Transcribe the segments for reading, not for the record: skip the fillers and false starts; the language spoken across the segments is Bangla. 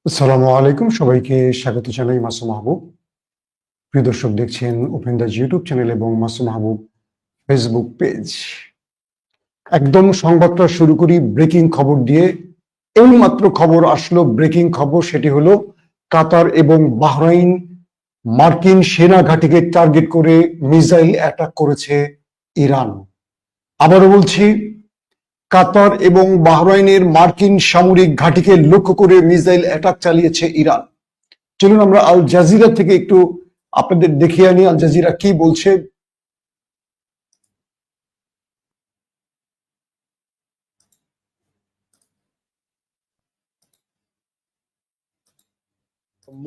আসসালামু আলাইকুম, সবাইকে স্বাগত জানাই। মাসুম মাহবুব। প্রিয় দর্শক, দেখছেন ওপেন দ্য ইউটিউব চ্যানেল এবং মাসুম মাহবুব ফেসবুক পেজ। একদম সংবাদটা শুরু করি ব্রেকিং খবর দিয়ে। এইমাত্র খবর আসলো, ব্রেকিং খবর, সেটি হলো কাতার এবং বাহরাইন মার্কিন সেনা ঘাঁটিকে টার্গেট করে মিসাইল অ্যাটাক করেছে ইরান। আবারও বলছি, কাতার এবং বাহরাইনের মার্কিন সামরিক ঘাঁটিকে লক্ষ্য করে মিসাইল অ্যাটাক চালিয়েছে ইরান। চলুন আমরা আল জাজিরা থেকে একটু আপনাদের দেখিয়ে আনি আল জাজিরা কি বলছে।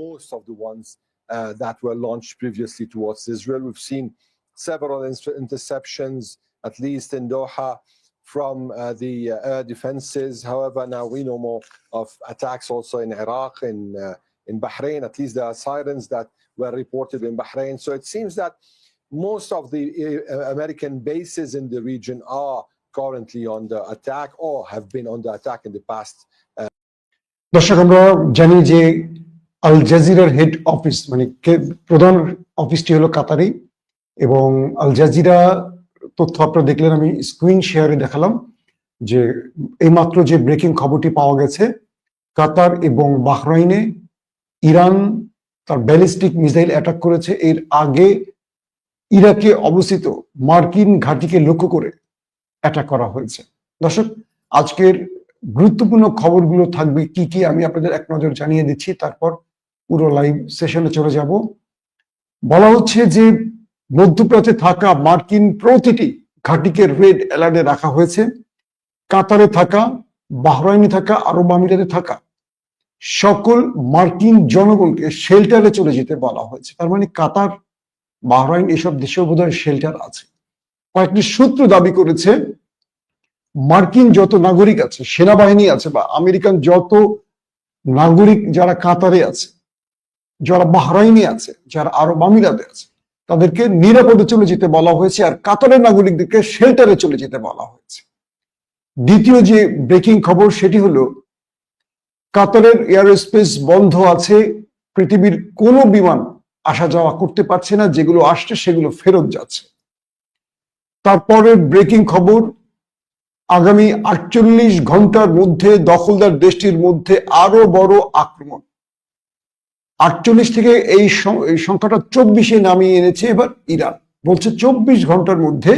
Most of the ones that were launched previously towards Israel. We've seen several interceptions, at least in Doha, from the air defenses. However, now we know more of attacks also in Iraq, in Bahrain. At least there are sirens that were reported in Bahrain. So it seems that most of the American bases in the region are currently under attack or have been under attack in the past. দর্শক, আমরা জানি যে আল জাজিরার হেড অফিস, মানে প্রধান অফিসটি হলো কাতারে, এবং আল জাজিরা তথ্য আপনারা দেখলেন, আমি স্ক্রিন শেয়ারে দেখালাম যে এইমাত্র যে ব্রেকিং খবরটি পাওয়া গেছে, কাতার এবং বাহরাইনে ইরান তার ব্যালিস্টিক মিসাইল অ্যাটাক করেছে। এর আগে ইরাকে অবস্থিত মার্কিন ঘাঁটিকে লক্ষ্য করে অ্যাটাক করা হয়েছে। দর্শক, আজকের গুরুত্বপূর্ণ খবরগুলো থাকবে কি কি আমি আপনাদের এক নজর জানিয়ে দিচ্ছি, তারপর পুরো লাইভ সেশনে চলে যাব। বলা হচ্ছে যে মধ্যপ্রাচ্যে থাকা মার্কিন প্রতিটি ঘাঁটিকে রেড অ্যালার্টে রাখা হয়েছে। কাতারে থাকা, বাহরাইনে থাকা, আরব আমিরাতে থাকা সকল মার্কিন জনগণকে শেল্টারে চলে যেতে বলা হয়েছে। তার মানে কাতার, বাহরাইন এসব দেশেও বোধহয় শেল্টার আছে। কয়েকটি সূত্র দাবি করেছে মার্কিন যত নাগরিক আছে, সেনাবাহিনী আছে, বা আমেরিকান যত নাগরিক যারা কাতারে আছে, যারা বাহরাইনে আছে, যারা আরব আমিরাতে আছে, তাদেরকে নিরাপদে চলে যেতে বলা হয়েছে, আর কাতারের নাগরিকদেরকে শেল্টারে চলে যেতে বলা হয়েছে। দ্বিতীয় যে ব্রেকিং খবর সেটি হলো কাতারের এয়ারস্পেস বন্ধ আছে, পৃথিবীর কোনো বিমান আসা যাওয়া করতে পারছে না, যেগুলো আসছে সেগুলো ফেরত যাচ্ছে। তারপরে ব্রেকিং খবর, আগামী 48 ঘন্টার মধ্যে দখলদার দেশটির মধ্যে আরো বড় আক্রমণ। 48 থেকে এই সংখ্যাটা 24-এ নামিয়ে এনেছে এবার ইরান। বলছে 24 ঘন্টার মধ্যে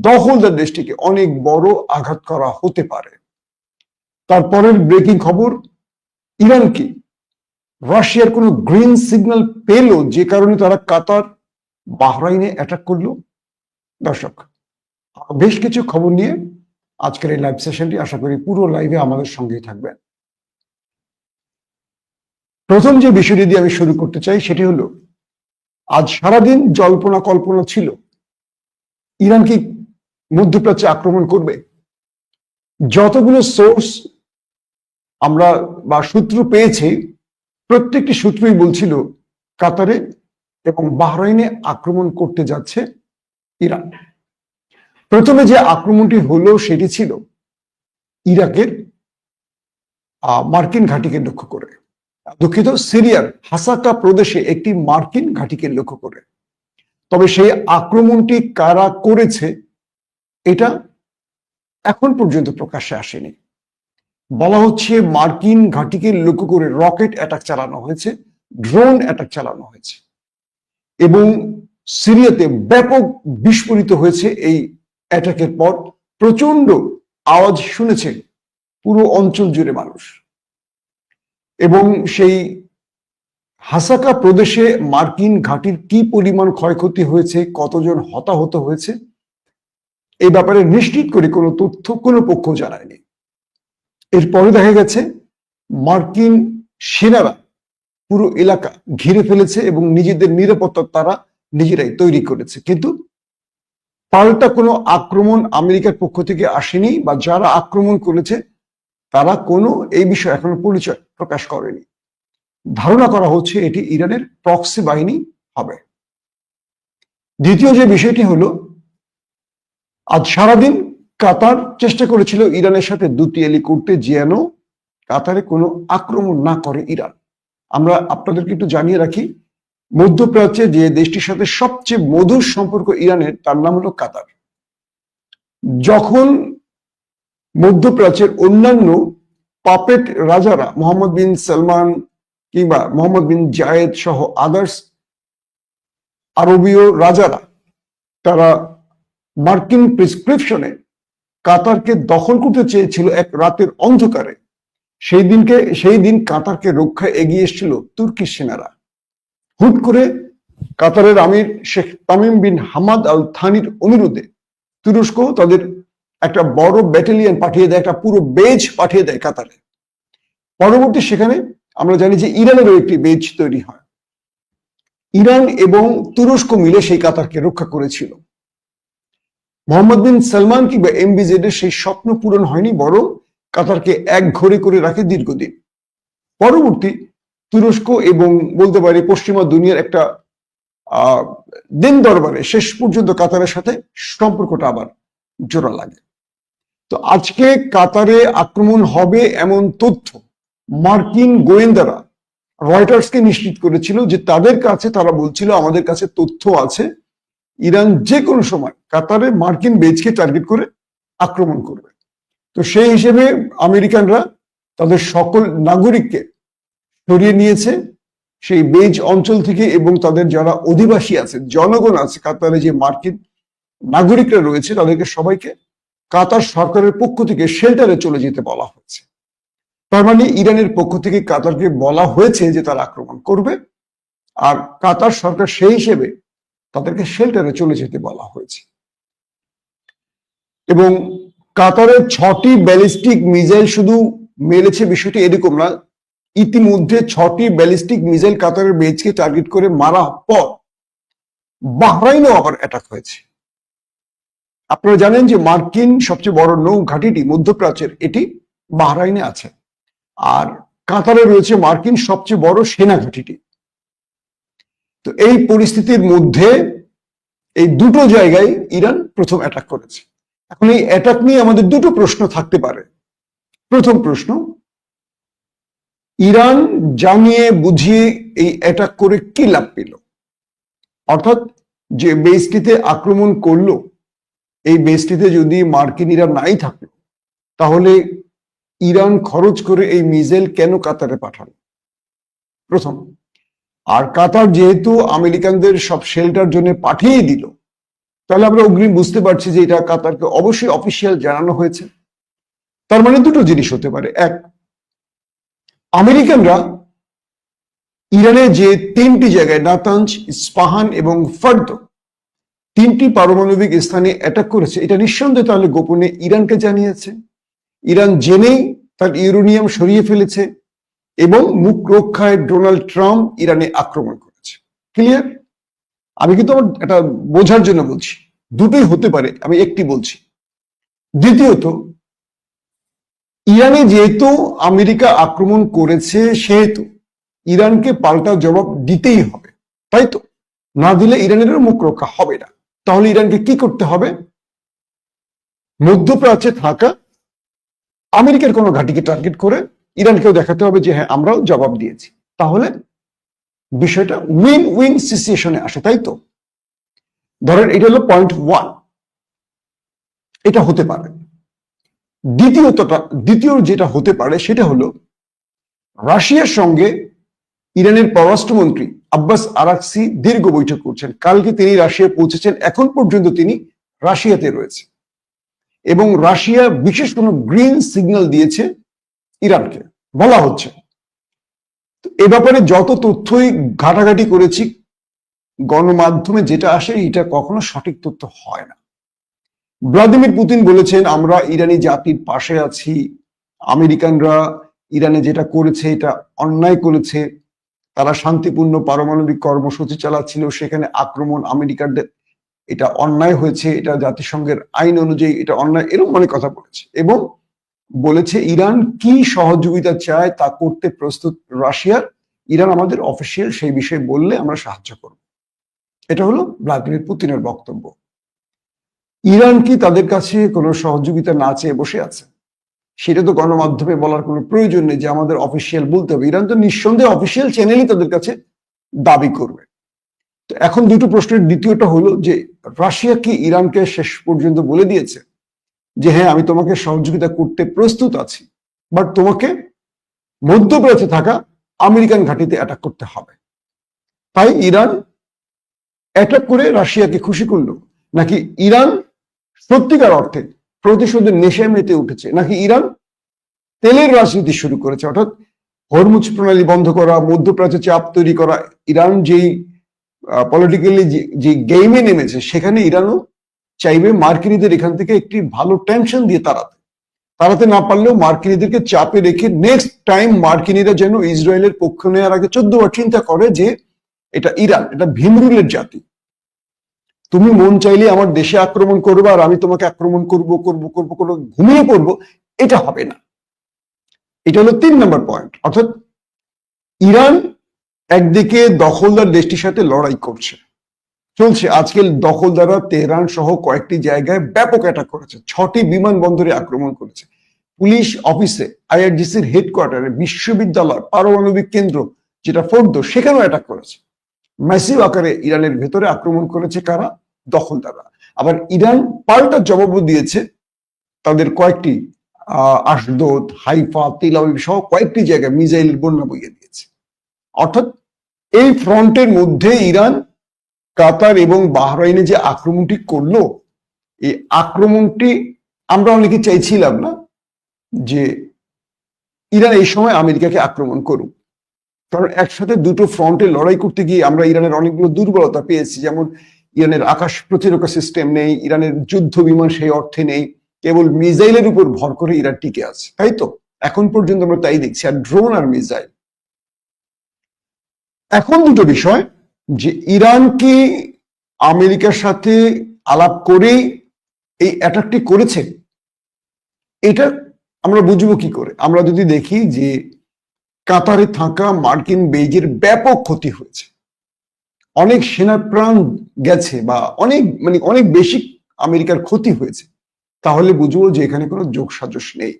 দখলদার দেশটিকে অনেক বড় আঘাত করা হতে পারে। তারপরের ব্রেকিং খবর, ইরান কি রাশিয়ার কোনো গ্রিন সিগন্যাল পেল যে কারণে তারা কাতার, বাহরাইনে অ্যাটাক করলো? দর্শক, বেশ কিছু খবর নিয়ে আজকের এই লাইভ সেশনটি, আশা করি পুরো লাইভে আমাদের সঙ্গেই থাকবেন। প্রথম যে বিষয়টি দিয়ে আমি শুরু করতে চাই সেটি হলো, আজ সারাদিন জল্পনা কল্পনা ছিল ইরান কি মধ্যপ্রাচ্যে আক্রমণ করবে। যতগুলো সোর্স আমরা বা সূত্র পেয়েছি, প্রত্যেকটি সূত্রই বলছিল কাতারে এবং বাহরাইনে আক্রমণ করতে যাচ্ছে ইরান। প্রথমে যে আক্রমণটি হলো সেটি ছিল ইরাকের মার্কিন ঘাঁটিকে লক্ষ্য করে, দুঃখিত, সিরিয়ার হাসাকা প্রদেশে একটি মার্কিন ঘাঁটিকে লক্ষ্য করে। তবে সেই আক্রমণটি কারা করেছে এটা এখন পর্যন্ত প্রকাশ্যে আসেনি। বলা হচ্ছে মার্কিন ঘাঁটিকে লক্ষ্য করে রকেট অ্যাটাক চালানো হয়েছে, ড্রোন অ্যাটাক চালানো হয়েছে, এবং সিরিয়াতে ব্যাপক বিস্ফোরিত হয়েছে। এই অ্যাটাকের পর প্রচন্ড আওয়াজ শুনেছে পুরো অঞ্চল জুড়ে মানুষ। এবং সেই হাসাকা প্রদেশে মার্কিন ঘাঁটির কি পরিমাণ ক্ষয়ক্ষতি হয়েছে, কতজন হতাহত হয়েছে, এই ব্যাপারে নিশ্চিত করে কোনো তথ্য কোনো পক্ষ জানায়নি। এরপরে দেখা গেছে মার্কিন সেনারা পুরো এলাকা ঘিরে ফেলেছে এবং নিজেদের নিরাপত্তা তারা নিজেরাই তৈরি করেছে। কিন্তু পাল্টা কোনো আক্রমণ আমেরিকার পক্ষ থেকে আসেনি, বা যারা আক্রমণ করেছে তারা কোনো এই বিষয়ে এখনো পরিচয় প্রকাশ করেনি। ধারণা করা হচ্ছে এটি ইরানের প্রক্সি বাহিনী হবে। দ্বিতীয় যে বিষয়টি হলো, আজ সারাদিন কাতার চেষ্টা করেছিল ইরানের সাথে দুতিয়ালি করতে, যেন কাতারে কোনো আক্রমণ না করে ইরান। আমরা আপনাদেরকে একটু জানিয়ে রাখি, মধ্যপ্রাচ্যে যে দেশটির সাথে সবচেয়ে মধুর সম্পর্ক ইরানের, তার নাম হলো কাতার। যখন মধ্যপ্রাচ্যের অন্যান্য পাপেট রাজারা, মোহাম্মদ বিন সালমান কিংবা মোহাম্মদ বিন জায়েদ সহ আদার্স আরবীয় রাজারা, তারা মার্কিন প্রেসক্রিপশনে কাতারকে দখল করতে চেয়েছিল এক রাতের অন্ধকারে, সেই দিন কাতারকে রক্ষায় এগিয়ে এসেছিল তুর্কি সেনারা। হুট করে কাতারের আমির শেখ তামিম বিন হামাদ আল থানির অনুরোধে তুরস্ক তাদের একটা বড় ব্যাটালিয়ন পাঠিয়ে দেয়, একটা পুরো বেজ পাঠিয়ে দেয় কাতারে। পরবর্তী সেখানে আমরা জানি যে ইরানেরও একটি বেজ তৈরি হয়। ইরান এবং তুরস্ক মিলে সেই কাতারকে রক্ষা করেছিল। মোহাম্মদ বিন সালমান কিংবা এমবিজেড এর সেই স্বপ্ন পূরণ হয়নি, বরং কাতারকে এক ঘরে করে রাখে দীর্ঘদিন। পরবর্তী তুরস্ক এবং বলতে পারি পশ্চিমা দুনিয়ার একটা দিন দরবারে শেষ পর্যন্ত কাতারের সাথে সম্পর্কটা আবার জোড়া লাগে। তো আজকে কাতারে আক্রমণ হবে এমন তথ্য মার্কিন গোয়েন্দারা রয়টার্সকে নিশ্চিত করেছিল, যে তাদের কাছে, তারা বলছিল আমাদের কাছে তথ্য আছে ইরান যে কোনো সময় কাতারে মার্কিন বেজকে টার্গেট করে আক্রমণ করবে। তো সেই হিসেবে আমেরিকানরা তাদের সকল নাগরিককে সরিয়ে নিয়েছে সেই বেজ অঞ্চল থেকে, এবং তাদের যারা অধিবাসী আছে, জনগণ আছে কাতারে, যে মার্কিন নাগরিকরা রয়েছে, তাদেরকে সবাইকে কাতার সরকারের পক্ষ থেকে শেল্টারে চলে যেতে বলা হয়েছে। তার মানে ইরানের পক্ষ থেকে কাতারকে বলা হয়েছে যে তারা আক্রমণ করবে, আর কাতার সরকার সেই হিসেবে তাদেরকে শেল্টারে চলে যেতে বলা হয়েছে। এবং কাতারের 6টি ব্যালিস্টিক মিসাইল শুধু মেরেছে বিষয়টি এরকম না, ইতিমধ্যে 6টি ব্যালিস্টিক মিসাইল কাতারের বেজকে টার্গেট করে মারা পর বাহরাইনেও আবার অ্যাটাক হয়েছে। আপনারা জানেন যে মার্কিন সবচেয়ে বড় নৌ ঘাঁটিটি মধ্যপ্রাচ্যের, এটি বাহরাইনে আছে, আর কাতারে রয়েছে মার্কিন সবচেয়ে বড় সেনা ঘাঁটিটি। তো এই পরিস্থিতির মধ্যে এই দুটো জায়গায় ইরান প্রথম অ্যাটাক করেছে। এখন এই অ্যাটাক নিয়ে আমাদের দুটো প্রশ্ন থাকতে পারে। প্রথম প্রশ্ন, ইরান জানিয়ে বুঝিয়ে এই অ্যাটাক করে কি লাভ পেল? অর্থাৎ যে বেসটিতে আক্রমণ করলো, এই বেসটিতে যদি মার্কিনিরা নাই থাকলো, তাহলে ইরান খরচ করে এই মিসাইল কেন কাতারে পাঠালো? প্রথম। আর কাতার যেহেতু আমেরিকানদের সব শেল্টার জন্য পাঠিয়ে দিল, তাহলে আমরা অগ্রিম বুঝতে পারছি যে এটা কাতারকে অবশ্যই অফিসিয়াল জানানো হয়েছে। তার মানে দুটো জিনিস হতে পারে। এক, আমেরিকানরা ইরানে যে 3টি জায়গায় নাতাঞ্জ, ইস্পাহান এবং ফার্দ 3টি পারমাণবিক স্থানে অ্যাটাক করেছে, এটা নিঃসন্দেহে তাহলে গোপনে ইরানকে জানিয়েছে। ইরান জেনেই তার ইউরেনিয়াম সরিয়ে ফেলেছে এবং মুখ রক্ষায় ডোনাল্ড ট্রাম্প ইরানে আক্রমণ করেছে। ক্লিয়ার? আমি কিন্তু আমার এটা বোঝার জন্য বলছি, দুটোই হতে পারে, আমি একটি বলছি। দ্বিতীয়ত, ইরানে যেহেতু আমেরিকা আক্রমণ করেছে, সেহেতু ইরানকে পাল্টা জবাব দিতেই হবে, তাই তো? না দিলে ইরানের মুখ রক্ষা হবে না। তাহলে ইরানকে কি করতে হবে? মধ্যপ্রাচ্যে থাকা আমেরিকার কোনো ঘাঁটিকে টার্গেট করে ইরানকেও দেখাতে হবে যে হ্যাঁ, আমরাও জবাব দিয়েছি। তাহলে বিষয়টা উইন উইন সিচুয়েশনে আসে, তাই তো? ধরেন এটা হলো পয়েন্ট 1, এটা হতে পারে। দ্বিতীয় যেটা হতে পারে সেটা হলো, রাশিয়ার সঙ্গে ইরানের পররাষ্ট্রমন্ত্রী আব্বাস আরাকসি দীর্ঘ বৈঠক করছেন। কালকে তিনি রাশিয়া পৌঁছেছেন, এখন পর্যন্ত তিনি রাশিয়াতে রয়েছে, এবং রাশিয়া বিশেষ কোনো গ্রিন সিগন্যাল দিয়েছে ইরানকে, বলা হচ্ছে। এ ব্যাপারে যত তথ্যই ঘাটাঘাটি করেছি, গণমাধ্যমে যেটা আসে এটা কখনো সঠিক তথ্য হয় না। ভ্লাদিমির পুতিন বলেছেন, আমরা ইরানি জাতির পাশে আছি, আমেরিকানরা ইরানে যেটা করেছে এটা অন্যায় করেছে, তারা শান্তিপূর্ণ পারমাণবিক কর্মসূচি চালাচ্ছিল, সেখানে আক্রমণ আমেরিকানদের, এটা অন্যায় হয়েছে, এটা জাতিসংঘের আইন অনুযায়ী এটা অন্যায়, এরকম অনেক কথা বলেছে। এবং বলেছে ইরান কি সহযোগিতা চায় তা করতে প্রস্তুত রাশিয়ার, ইরান আমাদের অফিসিয়াল সেই বিষয়ে বললে আমরা সাহায্য করব। এটা হলো ভ্লাদিমির পুতিনের বক্তব্য। ইরান কি তাদের কাছে কোনো সহযোগিতা না চেয়ে বসে আছে? সেটা তো গণমাধ্যমে বলার কোনো প্রয়োজন নেই যে আমাদের অফিসিয়াল বলতে হবে। ইরান তো নিঃসন্দেহে অফিসিয়াল চ্যানেলই তাদের কাছে দাবি করবে। তো এখন দুটো প্রশ্নের দ্বিতীয়টা হলো যে রাশিয়া কি ইরানকে শেষ পর্যন্ত বলে দিয়েছে যে হ্যাঁ আমি তোমাকে সহযোগিতা করতে প্রস্তুত আছি, বাট তোমাকে মধ্যপ্রাচ্যে থাকা আমেরিকান ঘাঁটিতে অ্যাটাক করতে হবে। তাই ইরান অ্যাটাক করে রাশিয়াকে খুশি করলো, নাকি ইরান সত্যিকার অর্থে প্রতিশোধের নেশায় মেতে উঠেছে, নাকি ইরান তেলের রাজনীতি শুরু করেছে, অর্থাৎ হরমুজ প্রণালী বন্ধ করা, মধ্যপ্রাচ্যে চাপ তৈরি করা। ইরান যেই পলিটিক্যালি যে গেমে নেমেছে সেখানে ইরানও চাইবে মার্কিনীদের এখান থেকে একটি ভালো টেনশন দিয়ে তাড়াতে না পারলেও মার্কিনীদেরকে চাপে রেখে নেক্সট টাইম মার্কিনীরা যেন ইসরায়েলের পক্ষ নেওয়ার আগে 14 বার চিন্তা করে যে এটা ইরান, এটা ভীমরুলের জাতি, তুমি মন চাইলে আমার দেশে আক্রমণ করবে আর আমি তোমাকে আক্রমণ করব ঘুমিয়ে পড়বো, এটা হবে না। এটা হলো 3 নম্বর পয়েন্ট। অর্থাৎ ইরান একদিকে দখলদার দেশটির সাথে লড়াই চলছে। আজকে দখলদাররা তেহরান সহ কয়েকটি জায়গায় ব্যাপক অ্যাটাক করেছে, 6টি বিমানবন্দরে আক্রমণ করেছে, পুলিশ অফিসে, আইআরজিসির হেডকোয়ার্টারে, বিশ্ববিদ্যালয়, পারমাণবিক কেন্দ্র যেটা ফোর্দো সেখানেও অ্যাটাক করেছে। ম্যাসিভ আকারে ইরানের ভেতরে আক্রমণ করেছে কারা? দখলদাররা। আবার ইরান পাল্টা জবাবও দিয়েছে, তাদের কয়েকটি আশদোদ, হাইফা, তেল আবিব সহ কয়েকটি জায়গায় মিসাইলের বন্যা বইয়ে দিয়েছে। অর্থাৎ এই ফ্রন্টের মধ্যে ইরান কাতার এবং বাহরাইনে যে আক্রমণটি করলো, এই আক্রমণটি আমরা অনেকে চাইছিলাম না যে ইরান এই সময় আমেরিকাকে আক্রমণ করুক, কারণ একসাথে দুটো ফ্রন্টে লড়াই করতে গিয়ে আমরা ইরানের অনেকগুলো দুর্বলতা পেয়েছি। যেমন ইরানের আকাশ প্রতিরক্ষা সিস্টেম নেই, ইরানের যুদ্ধ বিমান সেই অর্থে নেই, কেবল মিসাইলের উপর ভর করে ইরান টিকে আছে, তাই তো এখন পর্যন্ত আমরা তাই দেখছি, আর ড্রোন আর মিসাইল। এখন দুটো বিষয়, যে ইরান কি আমেরিকার সাথে আলাপ করেই এই অ্যাটাকটি করেছে, এটা আমরা বুঝবো কি করে? আমরা যদি দেখি যে কাতারে থাকা মার্কিন বেজের ব্যাপক ক্ষতি হয়েছে, অনেক সেনা প্রাণ গেছে, বা অনেক বেশি আমেরিকার ক্ষতি হয়েছে, তাহলে বুঝবো যে এখানে কোনো যোগসাজশ নেই,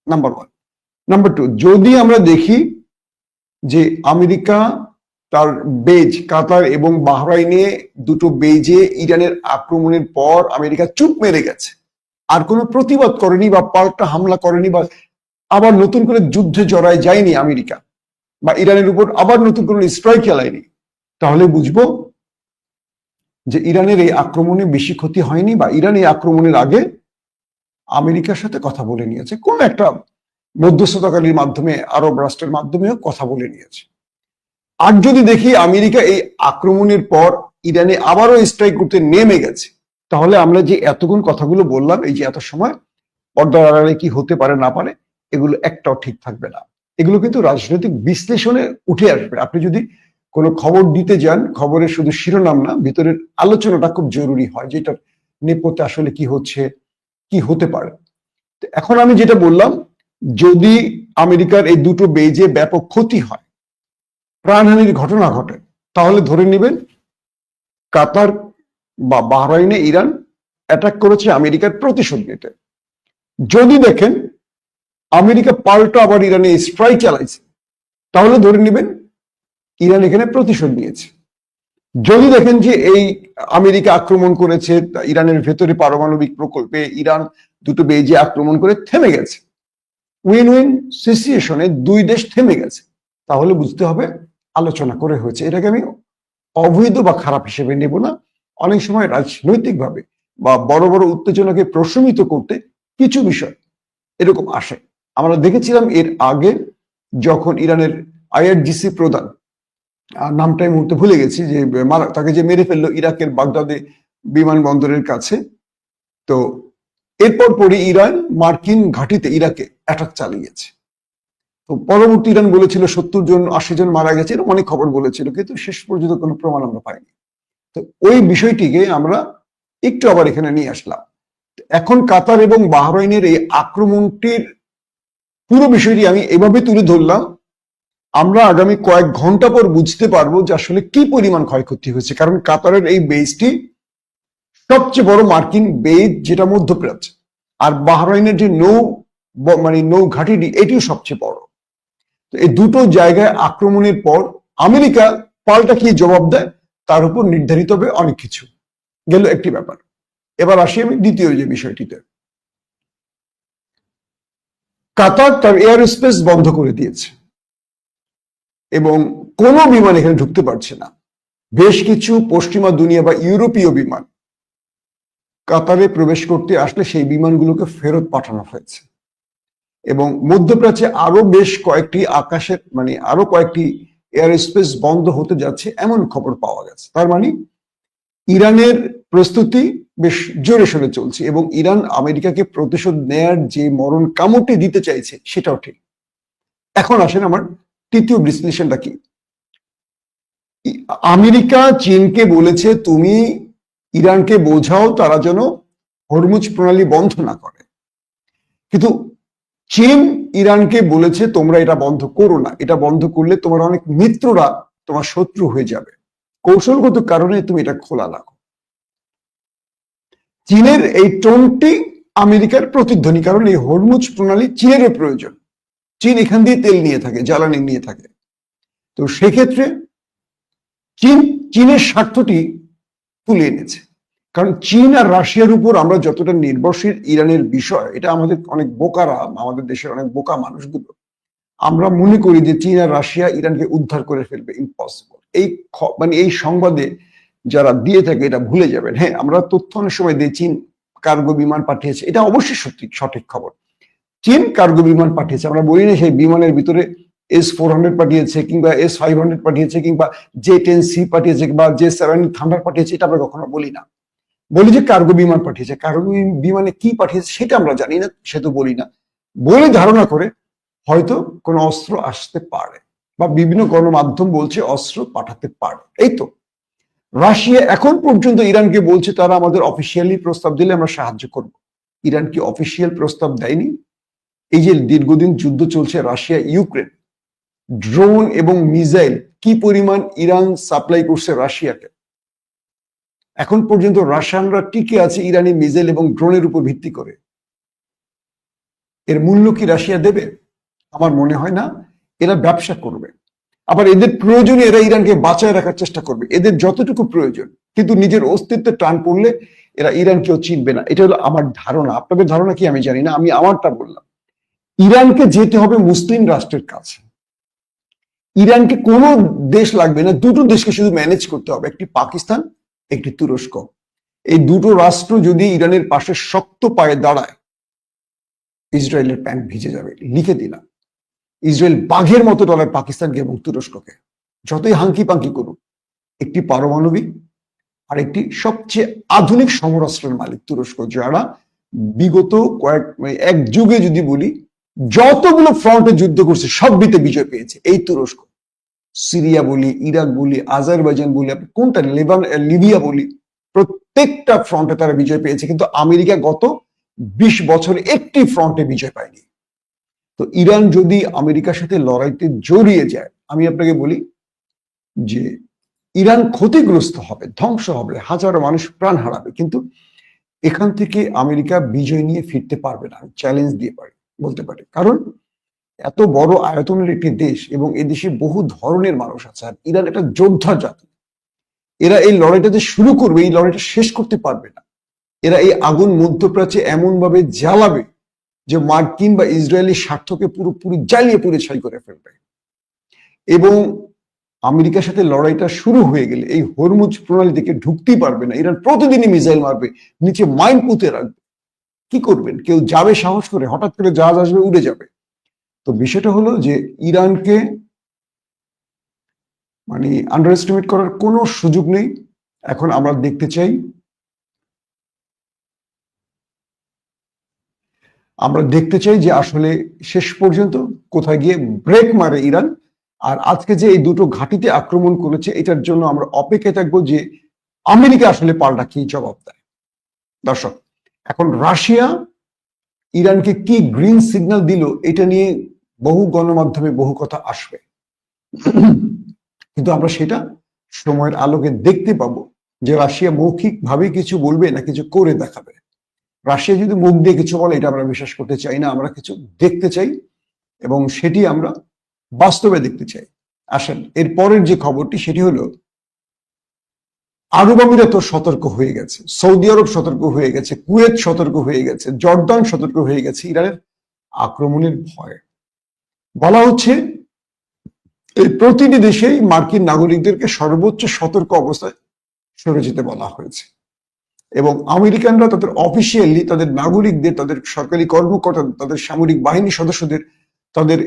নাম্বার 1। নাম্বার 2, যদি আমরা দেখি যে আমেরিকা তার বেজ কাতার এবং বাহরাইনে দুটো বেজে ইরানের আক্রমণের পর আমেরিকা চুপ মেরে গেছে, আর কোনো প্রতিবাদ করেনি বা পাল্টা হামলা করেনি, বা আবার নতুন করে যুদ্ধে জড়ায় যায়নি আমেরিকা, বা ইরানের উপর আবার নতুন করে স্ট্রাইক চালায়নি, তাহলে বুঝবো যে ইরানের এই আক্রমণে বেশি ক্ষতি হয়নি, বা ইরান এই আক্রমণের আগে আমেরিকার সাথে কথা বলে নিয়েছে, কোন একটা মধ্যস্থতাকারীর মাধ্যমে, আরব রাষ্ট্রের মাধ্যমেও কথা বলে নিয়েছে। আর যদি দেখি আমেরিকা এই আক্রমণের পর ইরানে আবারও স্ট্রাইক করতে নেমে গেছে, তাহলে আমরা যে এতক্ষণ কথাগুলো বললাম, এই যে এত সময় পর্দার আড়ালে কি হতে পারে না পারে, এগুলো একটাও ঠিক থাকবে না। এগুলো কিন্তু রাজনৈতিক বিশ্লেষণে উঠে আসবে। আপনি যদি কোনো খবর দিতে যান, খবরের শুধু শিরোনাম না, ভিতরের আলোচনাটা খুব জরুরি হয়, যেটার নেপথ্যে আসলে কি হচ্ছে, কি হতে পারে। এখন আমি যেটা বললাম, যদি আমেরিকার এই দুটো বেজে ব্যাপক ক্ষতি হয়, প্রাণহানির ঘটনা ঘটে, তাহলে ধরে নেবেন কাতার বা বাহরাইনে ইরান অ্যাটাক করেছে আমেরিকার প্রতিশোধ নিতে। যদি দেখেন আমেরিকা পাল্টা আবার ইরানে স্ট্রাইক চালাইছে, তাহলে ধরে নেবেন ইরান এখানে প্রতিশোধ নিয়েছে। যদি দেখেন যে এই আমেরিকা আক্রমণ করেছে ইরানের ভেতরে পারমাণবিক প্রকল্পে, ইরান দুটো বেজে আক্রমণ করে থেমে গেছে, উইন উইন সিচুয়েশনে দুই দেশ থেমে গেছে, তাহলে বুঝতে হবে আলোচনা করে হয়েছে। এটাকে আমি অবৈধ বা খারাপ হিসেবে নেব না। অনেক সময় রাজনৈতিকভাবে বা বড় বড় উত্তেজনাকে প্রশমিত করতে কিছু বিষয় এরকম আসে। আমরা দেখেছিলাম এর আগে, যখন ইরানের আইআরজিসি প্রধান, নামটা এই মুহূর্তে ভুলে গেছি, যে তাকে যে মেরে ফেললো ইরাকের বাগদাদে বিমানবন্দরের কাছে, তো এরপর পরে ইরান মার্কিন ঘাঁটিতে ইরাকে অ্যাটাক চালিয়েছে। তো পরবর্তী ইরান বলেছিল 70 জন 80 জন মারা গেছে, এরকম অনেক খবর বলেছিল, কিন্তু শেষ পর্যন্ত কোনো প্রমাণ আমরা পাইনি। তো ওই বিষয়টিকে আমরা একটু আবার এখানে নিয়ে আসলাম। এখন কাতার এবং বাহরাইনের এই আক্রমণটির পুরো বিষয়টি আমি এভাবে তুলে ধরলাম, আমরা আগামী কয়েক ঘন্টা পর বুঝতে পারবো যে আসলে কি পরিমাণ ক্ষয়ক্ষতি হয়েছে। কারণ কাতারের এই বেসটি সবচেয়ে বড় মার্কিন বেজ, যেটা মধ্যপ্রাচ্য, আর বাহরাইনের যে নৌ মানে নৌ ঘাঁটি এটিও সবচেয়ে বড়। তো এই দুটো জায়গায় আক্রমণের পর আমেরিকা পাল্টা কি জবাব দেয় তার উপর নির্ধারিত হবে অনেক কিছু। গেল একটি ব্যাপার। এবার আসি আমি দ্বিতীয় যে বিষয়টিতে। কাতার তার এয়ার স্পেস বন্ধ করে দিয়েছে এবং কোনো বিমান এখানে ঢুকতে পারছে না। বেশ কিছু পশ্চিমা দুনিয়া বা ইউরোপীয় বিমান কাতারে প্রবেশ করতে আসলে সেই বিমানগুলোকে ফেরত পাঠানো হয়েছে এবং মধ্যপ্রাচ্যে আরো বেশ কয়েকটি আকাশের মানে আরো কয়েকটি এয়ার স্পেস বন্ধ হতে যাচ্ছে এমন খবর পাওয়া গেছে। তার মানে ইরানের প্রস্তুতি বেশ জোরে সোরে চলছে এবং ইরান আমেরিকাকে প্রতিশোধ নেয়ার যে মরণ কামড়টি দিতে চাইছে সেটাও ঠিক। এখন আসেন আমার তৃতীয় বিশ্লেষণটা কি। আমেরিকা চীনকে বলেছে তুমি ইরানকে বোঝাও তারা যেন হরমুজ প্রণালী বন্ধ না করে, কিন্তু চীন ইরানকে বলেছে তোমরা এটা বন্ধ করো না, এটা বন্ধ করলে তোমার অনেক মিত্ররা তোমার শত্রু হয়ে যাবে, কৌশলগত কারণে তুমি এটা খোলা রাখো। চীনের এই টোনটি আমেরিকার প্রতিধ্বনি, কারণ এই হরমুজ প্রণালী চীনের প্রয়োজন। চীন এখান দিয়ে তেল নিয়ে থাকে, জ্বালানি নিয়ে থাকে। তো সেক্ষেত্রে চীনের স্বার্থটি তুলে এনেছে, কারণ চীন আর রাশিয়ার উপর আমরা যতটা নির্ভরশীল ইরানের বিষয়, এটা আমাদের অনেক বোকারা, আমাদের দেশের অনেক বোকা মানুষগুলো আমরা মনে করি যে চীন আর রাশিয়া ইরানকে উদ্ধার করে ফেলবে। ইম্পসিবল। মানে এই সংবাদে যারা দিয়ে থাকে এটা ভুলে যাবেন। হ্যাঁ, আমরা তথ্য অনেক সময় দিই চীন কার্গো বিমান পাঠিয়েছে, এটা অবশ্যই সঠিক খবর। চীন কার্গো বিমান পাঠিয়েছে, আমরা বলি না সেই বিমানের ভিতরে S-400 পাঠিয়েছে কিংবা S-500 পাঠিয়েছে কিংবা J-10C পাঠিয়েছে কিংবা J-7 থান্ডার পাঠিয়েছে, এটা আমরা কখনো বলি না। বলি যে কার্গো বিমান পাঠিয়েছে। কার্গো বিমানে কি পাঠিয়েছে সেটা আমরা জানি না, সে তো বলি না। বলে ধারণা করে হয়তো কোনো অস্ত্র আসতে পারে বা বিভিন্ন গণমাধ্যম বলছে অস্ত্র পাঠাতে পারে। এই তো রাশিয়া এখন পর্যন্ত ইরানকে বলছে তারা আমাদের অফিসিয়ালি প্রস্তাব দিলে আমরা সাহায্য করব। ইরান কি অফিসিয়াল প্রস্তাব দেয়নি? এই যে দীর্ঘদিন যুদ্ধ চলছে রাশিয়া ইউক্রেন, ড্রোন এবং মিসাইল কি পরিমাণ ইরান সাপ্লাই করছে রাশিয়াকে। এখন পর্যন্ত রাশিয়ানরা টিকে আছে ইরানি মিসাইল এবং ড্রোনের উপর ভিত্তি করে। এর মূল্য কি রাশিয়া দেবে? আমার মনে হয় না। এরা ব্যবসা করবে, আবার এদের প্রয়োজনে এরা ইরানকে বাঁচায় রাখার চেষ্টা করবে, এদের যতটুকু প্রয়োজন। কিন্তু নিজের অস্তিত্বে টান পড়লে এরা ইরানকেও চিনবে না। এটা হলো আমার ধারণা। আপনাদের ধারণা কি আমি জানি না, আমি আমারটা বললাম। ইরানকে যেতে হবে মুসলিম রাষ্ট্রের কাছে। ইরানকে কোনো দেশ লাগবে না, দুটো দেশকে শুধু ম্যানেজ করতে হবে, একটি পাকিস্তান, একটি তুরস্ক। এই দুটো রাষ্ট্র যদি ইরানের পাশে শক্ত পায়ে দাঁড়ায়, ইসরায়েলের প্যান্ট ভিজে যাবে। লিখে দিলাম, ইসরায়েল বাঘের মতো ডলার পাকিস্তানকে এবং তুরস্ককে, যতই হাঙ্কি পাঙ্কি করুক। একটি পারমাণবিক আর একটি সবচেয়ে আধুনিক সমরাস্ত্রের মালিক তুরস্ক, যারা বিগত এক যুগে যদি বলি যতগুলো ফ্রন্টে যুদ্ধ করছে সববিতে বিজয় পেয়েছে এই তুরস্ক। সিরিয়া বলি, ইরাক বলি, আজারবাইজান বলি, কোনটা লিবিয়া বলি, প্রত্যেকটা ফ্রন্টে তারা বিজয় পেয়েছে। কিন্তু আমেরিকা গত 20 বছর একটি ফ্রন্টে বিজয় পায়নি। তো ইরান যদি আমেরিকার সাথে লড়াইতে জড়িয়ে যায়, আমি আপনাকে বলি যে ইরান ক্ষতিগ্রস্ত হবে, ধ্বংস হবে, হাজারো মানুষ প্রাণ হারাবে। কিন্তু এখান থেকে আমেরিকা বিজয় নিয়ে ফিরতে পারবে না, চ্যালেঞ্জ দিয়ে বলতে পারি। কারণ এত বড় আয়তনের একটি দেশ এবং এদেশে বহু ধরনের মানুষ আছে, আর ইরান একটা যোদ্ধা জাতি। এরা এই লড়াইটা যে শুরু করবে, এই লড়াইটা শেষ করতে পারবে না। এরা এই আগুন মধ্যপ্রাচ্যে এমন ভাবে জ্বালাবে যে মার্কিন বা ইসরায়েলি স্বার্থকে পুরোপুরি জ্বালিয়ে পুড়ে ছাই করে ফেলবে। এবং আমেরিকার সাথে লড়াইটা শুরু হয়ে গেলে এই হরমুজ প্রণালী থেকে ঢুকতেই পারবে না। ইরান প্রতিদিনই মিসাইল মারবে, নিচে মাইন পুঁতে রাখবে। কি করবেন? কেউ যাবে সাহস করে? হঠাৎ করে জাহাজ আসবে, উড়ে যাবে। তো বিষয়টা হলো যে ইরানকে মানে আন্ডার এস্টিমেট করার কোনো সুযোগ নেই। এখন আমরা দেখতে চাই, যে আসলে শেষ পর্যন্ত কোথায় গিয়ে ব্রেক মারে ইরান। আর আজকে যে এই দুটো ঘাঁটিতে আক্রমণ করেছে, এটার জন্য আমরা অপেক্ষায় থাকবো যে আমেরিকা আসলে পাল্টা কি জবাব দেয়। দর্শক, এখন রাশিয়া ইরানকে কি গ্রিন সিগন্যাল দিল, এটা নিয়ে বহু গণমাধ্যমে বহু কথা আসবে, কিন্তু আমরা সেটা সময়ের আলোকে দেখতে পাবো যে রাশিয়া মৌখিকভাবে কিছু বলবে না কিছু করে দেখাবে। রাশিয়া যদি মুখ দিয়ে কিছু বলে এটা আমরা বিশ্বাস করতে চাই না, আমরা কিছু দেখতে চাই এবং সেটি আমরা বাস্তবে দেখতে চাই। আসেন এর পরের যে খবরটি সেটি হলো আরব আমিরাত সতর্ক হয়ে গেছে, সৌদি আরব সতর্ক হয়ে গেছে, কুয়েত সতর্ক হয়ে গেছে, জর্দান সতর্ক হয়ে গেছে ইরানের আক্রমণের ভয়ে। বলা হচ্ছে এই প্রতিটি দেশেই মার্কিন নাগরিকদেরকে সর্বোচ্চ সতর্ক অবস্থায় সরে যেতে বলা হয়েছে এবং আমেরিকানরা তাদের অফিসিয়ালি তাদের নাগরিকদের, তাদের সরকারি কর্মকর্তা, তাদের সামরিক বাহিনী সদস্যদের তাদের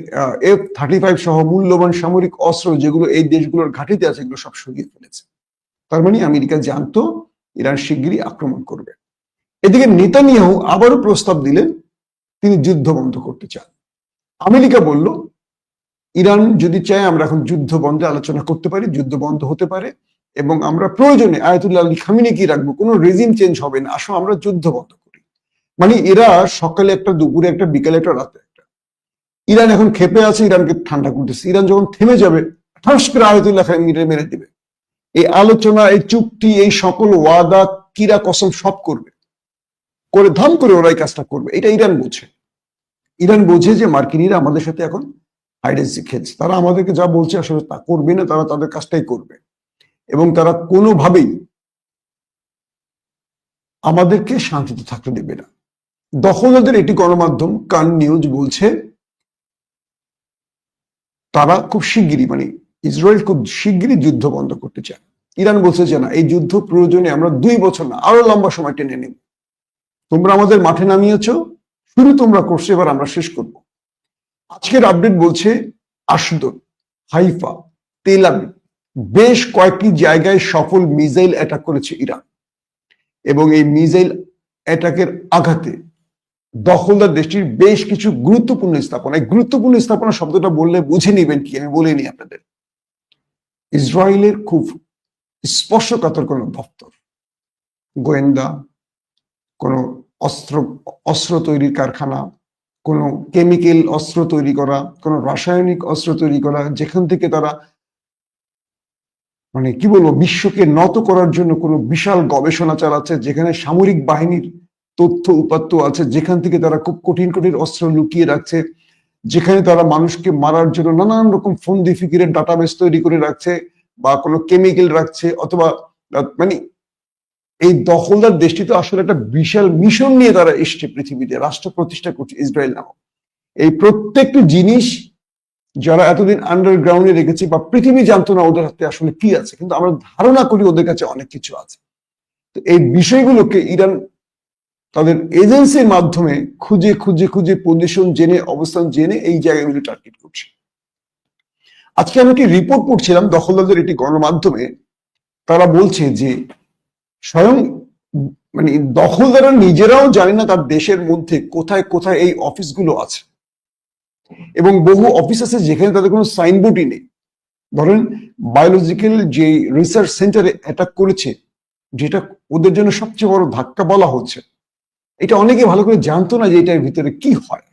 F-35 সহ মূল্যবান সামরিক অস্ত্র যেগুলো এই দেশগুলোর ঘাঁটিতে আছে এগুলো সব সরিয়ে ফেলেছে। তার মানে আমেরিকা জানতো ইরান শিগগিরই আক্রমণ করবে। এদিকে নেতানিয়াহু আবারও প্রস্তাব দিলেন তিনি যুদ্ধ বন্ধ করতে চান। আমেরিকা বলল ইরান যদি চায় আমরা এখন যুদ্ধ বন্ধে আলোচনা করতে পারি, যুদ্ধ বন্ধ হতে পারে এবং আমরা প্রয়োজনে আয়াতুল্লাহ আলী খামেনিকে রাখবো, কোনো রেজিম চেঞ্জ হবে না, আসো আমরা যুদ্ধ বন্ধ করি। মানে এরা সকালে একটা, দুপুরে একটা, বিকালে একটা, রাতে একটা। ইরান এখন ক্ষেপে আছে, ইরানকে ঠান্ডা করতেছে। ইরান যখন থেমে যাবে ঠাস করে আয়াতুল্লাহ খামেনিকে মেরে দিবে। এই আলোচনা, এই চুক্তি, এই সকল ওয়াদা, কিরা কসম সব করবে, করে ধাম করে ওরা এই কাজটা করবে। এটা ইরান বোঝে। ইরান বোঝে যে মার্কিনীরা আমাদের সাথে এখন হাইডেন্সি খেলছে, তারা আমাদেরকে যা বলছে আসলে তা করবে না, তারা তাদের কাজটাই করবে এবং তারা কোনোভাবেই আমাদেরকে শান্তিতে থাকতে দেবে না। দখলদারদের একটি গণমাধ্যম কান নিউজ বলছে তারা খুব শিগগিরই, মানে ইসরায়েল খুব শিগগিরই যুদ্ধ বন্ধ করতে চায়। ইরান বলছে যে না, এই যুদ্ধ প্রয়োজনে আমরা 2 বছর না আরো লম্বা সময় টেনে নেব। তোমরা আমাদের মাঠে নামিয়েছ, শুরু তোমরা করছো, এবার আমরা শেষ করব। আজকের আপডেট বলছে আশদোদ, হাইফা, তেল আবিব বেশ কয়েকটি জায়গায় সফল মিসাইল অ্যাটাক করেছে ইরান এবং এই মিসাইল অ্যাটাকের আঘাতে দখলদার দেশটির বেশ কিছু গুরুত্বপূর্ণ স্থাপনা, এই গুরুত্বপূর্ণ স্থাপনা শব্দটা বললে বুঝে নেবেন কি, আমি বলে নিই আপনাদের। ইসরায়েলের খুব স্পর্শকাতর কোন দপ্তর, গোয়েন্দা, কোন অস্ত্র তৈরির কারখানা, কোন কেমিক্যাল অস্ত্র তৈরি করা, কোন রাসায়নিক অস্ত্র তৈরি করা, যেখান থেকে তারা মানে কি বলবো বিশ্বকে নত করার জন্য কোনো বিশাল গবেষণা চালাচ্ছে, যেখানে সামরিক বাহিনীর তথ্য উপাত্ত আছে, যেখান থেকে তারা খুব কঠিন কঠিন অস্ত্র লুকিয়ে রাখছে, যেখানে তারা মানুষকে মারার জন্য নানান রকম ফন্দি ফিকিরের ডাটাবেস তৈরি করে রাখছে বা কোনো কেমিক্যাল রাখছে, অথবা মানে এই দখলদার দেশটি তো আসলে একটা বিশাল মিশন নিয়ে তারা এসছে পৃথিবীতে, রাষ্ট্র প্রতিষ্ঠা করছে ইসরায়েল নামক। এই প্রত্যেকটি জিনিস যারা এতদিন আন্ডারগ্রাউন্ডে রেখেছে বা পৃথিবী জানতো না ওদের হাতে আসলে কি আছে, কিন্তু আমরা ধারণা করি ওদের কাছে অনেক কিছু আছে। তো এই বিষয়গুলোকে ইরান তাদের এজেন্সির মাধ্যমে খুঁজে খুঁজে খুঁজে পজিশন জেনে, অবস্থান জেনে এই জায়গাগুলো টার্গেট করছে। আজকে আমি একটি রিপোর্ট পড়ছিলাম দখলদারদের একটি গণমাধ্যমে, তারা বলছে যে স্বয়ং মানে দখলদাররা নিজেরাও জানে না তার দেশের মধ্যে কোথায় কোথায় এই অফিসগুলো আছে এবং বহু অফিস আছে যেখানে তাদের কোনো সাইনবোর্ডই নেই। ধরেন বায়োলজিক্যাল যে রিসার্চ সেন্টারে অ্যাটাক করেছে, যেটা ওদের জন্য সবচেয়ে বড় ধাক্কা বলা হচ্ছে, এটা অনেকে ভালো করে জানতো না যে এটার ভিতরে কি হয়,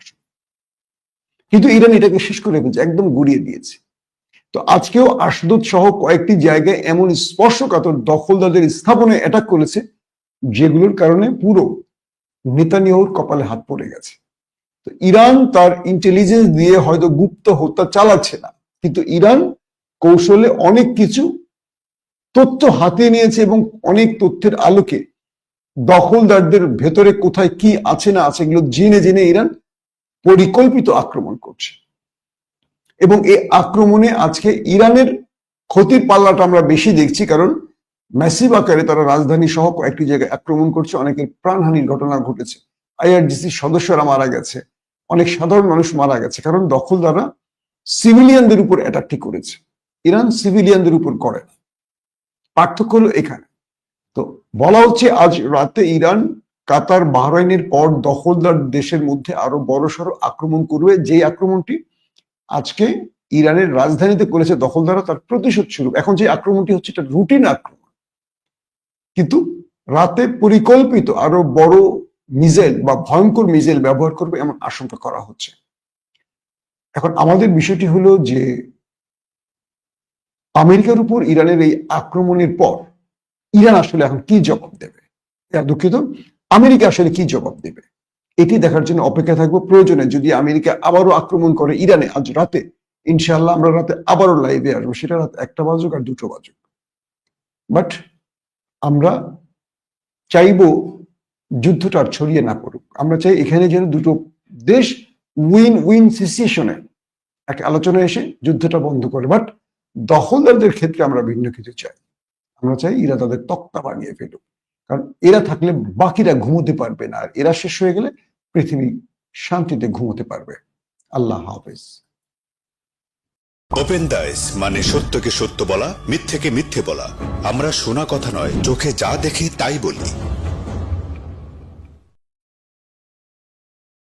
কিন্তু ইরান এটাকে শেষ করে ফেলছে, একদম গুড়িয়ে দিয়েছে। তো আজকেও আশদোদ সহ কয়েকটি জায়গায় এমন স্পর্শকাতর দখলদারদের স্থাপনায় অ্যাটাক করেছে যেগুলোর কারণে পুরো নেতানিয়াহুর কপালে হাত পড়ে গেছে। তো ইরান তার ইন্টেলিজেন্স দিয়ে হয়তো গুপ্ত হত্যা চালাচ্ছে না, কিন্তু ইরান কৌশলে অনেক কিছু তথ্য হাতিয়ে নিয়েছে এবং অনেক তথ্যের আলোকে দখলদারদের ভেতরে কোথায় কি আছে না আছে এগুলো জেনে জেনে ইরান পরিকল্পিত আক্রমণ করছে। এবং এই আক্রমণে আজকে ইরানের ক্ষতির পাল্লাটা আমরা বেশি দেখছি, কারণ ম্যাসিভ আকারে তারা রাজধানী সহ কয়েকটি জায়গায় আক্রমণ করছে, অনেকের প্রাণহানির ঘটনা ঘটেছে, IRGC সদস্যরা মারা গেছে, অনেক সাধারণ মানুষ মারা গেছে, কারণ দখলদাররা সিভিলিয়ানদের উপর অ্যাটাকটি করেছে, ইরান সিভিলিয়ানদের উপর করে না। পার্থক্য হলো এখানে। তো বলা হচ্ছে আজ রাতে ইরান কাতার বাহরাইনের পর দখলদার দেশের মধ্যে আরো বড়সড় আক্রমণ করবে, যে আক্রমণটি আজকে ইরানের রাজধানীতে করেছে দখলদাররা, তার প্রতিশোধ স্বরূপ এখন যে আক্রমণটি হচ্ছে এটা রুটিন আক্রমণ, কিন্তু রাতে পরিকল্পিত আরো বড় মিসাইল বা ভয়ঙ্কর মিসাইল ব্যবহার করবে এমন আশঙ্কা করা হচ্ছে। এখন আমাদের বিষয়টি হলো যে আমেরিকার উপর ইরানের এই আক্রমণের পর ইরান আসলে এখন কি জবাব দেবে। দুঃখিত, আমেরিকা আসলে কি জবাব দেবে এটি দেখার জন্য অপেক্ষা থাকবো। প্রয়োজনে যদি আমেরিকা আবারও আক্রমণ করে ইরানে আজ রাতে, ইনশাআল্লাহ আমরা রাতে আবারও লাইভে আসবো, সেটা রাত 1টা বাজুক আর 2টো বাজুক। বাট আমরা চাইবো যুদ্ধটা আর ছড়িয়ে না পড়ুক। আমরা চাই এখানে যেন দুটো দেশ উইন উইন সিচুয়েশনে একটা আলোচনা এসে যুদ্ধটা বন্ধ করে। বাট দখলদারদের ক্ষেত্রে আমরা ভিন্ন কিছু চাই। আমরা চাই এরা তাদের তক্তা বানিয়ে ফেলুক, কারণ এরা থাকলে বাকিরা ঘুমোতে পারবে না, আর এরা শেষ হয়ে গেলে পৃথিবী শান্তিতে ঘুমোতে পারবে। আল্লাহ হাফেজ। ওপেন দাইস মানে সত্যকে সত্য বলা, মিথ্যেকে মিথ্যে বলা। আমরা শোনা কথা নয়, চোখে যা দেখি তাই বলি।